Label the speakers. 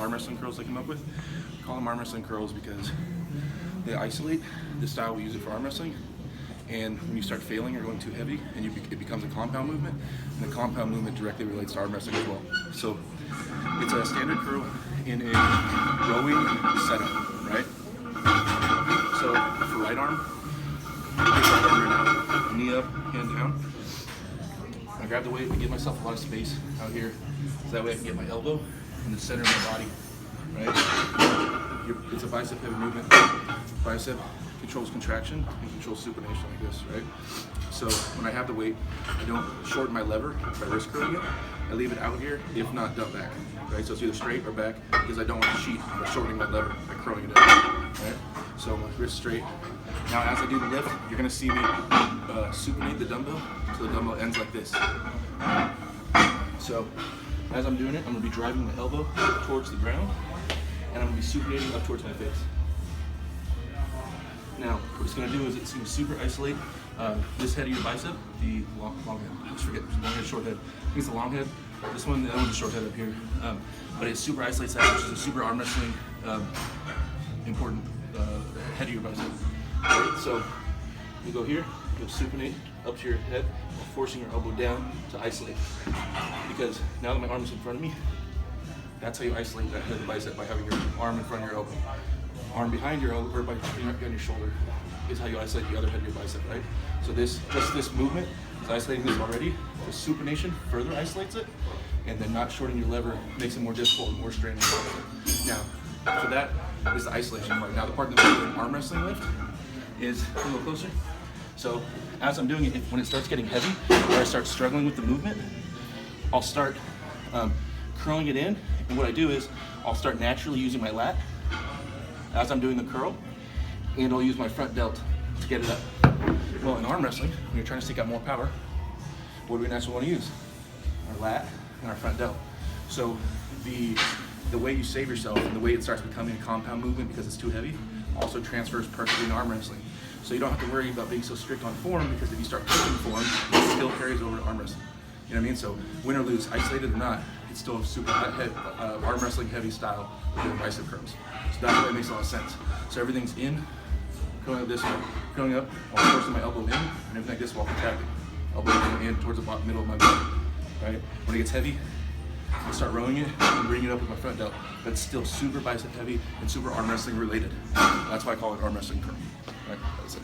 Speaker 1: arm wrestling curls I came up with. I call them arm wrestling curls because they isolate the style we use it for arm wrestling. And when you start failing or going too heavy, and it becomes a compound movement, and the compound movement directly relates to arm wrestling as well. So it's a standard curl in a rowing setup, right? So for right arm, knee up, hand down. I grab the weight and give myself a lot of space out here, so that way I can get my elbow in the center of my body, right? It's a bicep heavy movement. Bicep controls contraction and controls supination like this, right? So when I have the weight, I don't shorten my lever by wrist curling it. I leave it out here, if not dump back, right? So it's either straight or back because I don't want to cheat by shortening my lever by curling it out, right? So my wrist straight. Now as I do the lift, you're gonna see me supinate the dumbbell so the dumbbell ends like this. So as I'm doing it, I'm gonna be driving my elbow towards the ground and I'm gonna be supinating up towards my face. Now, what it's going to do is it's going to super isolate this head of your bicep, the long head. I always forget, long head, short head. I think it's the long head. This one, the other one's the short head up here. But it super isolates that, which is a super arm wrestling important head of your bicep. Right? So you go here, you'll supinate up to your head while forcing your elbow down to isolate. Because now that my arm is in front of me, that's how you isolate that head of the bicep, by having your arm in front of your elbow. Arm behind your elbow, or by behind your shoulder, is how you isolate the other head of your bicep, right? So just this movement is isolating this already. The supination further isolates it, and then not shortening your lever makes it more difficult and more straining. Now, for that is the isolation part. Now the part that we do in arm wrestling lift is a little closer. So as I'm doing it, when it starts getting heavy, or I start struggling with the movement, I'll start curling it in, and what I do is I'll start naturally using my lat as I'm doing the curl, and I'll use my front delt to get it up. Well, in arm wrestling, when you're trying to stick out more power, what do we naturally want to use? Our lat and our front delt. So the way you save yourself and the way it starts becoming a compound movement because it's too heavy also transfers perfectly in arm wrestling. So you don't have to worry about being so strict on form, because if you start pushing form, it still carries over to arm wrestling. You know what I mean? So win or lose, isolated or not, it's still a super arm wrestling heavy style with the bicep curls. So that's why it makes a lot of sense. So everything's in, curling up this way, curling up while forcing my elbow in, and everything like this while contracting. Elbow in towards the middle of my body, right? When it gets heavy, I start rowing it and bringing it up with my front delt. But it's still super bicep heavy and super arm wrestling related. That's why I call it arm wrestling curl. Right? That's it.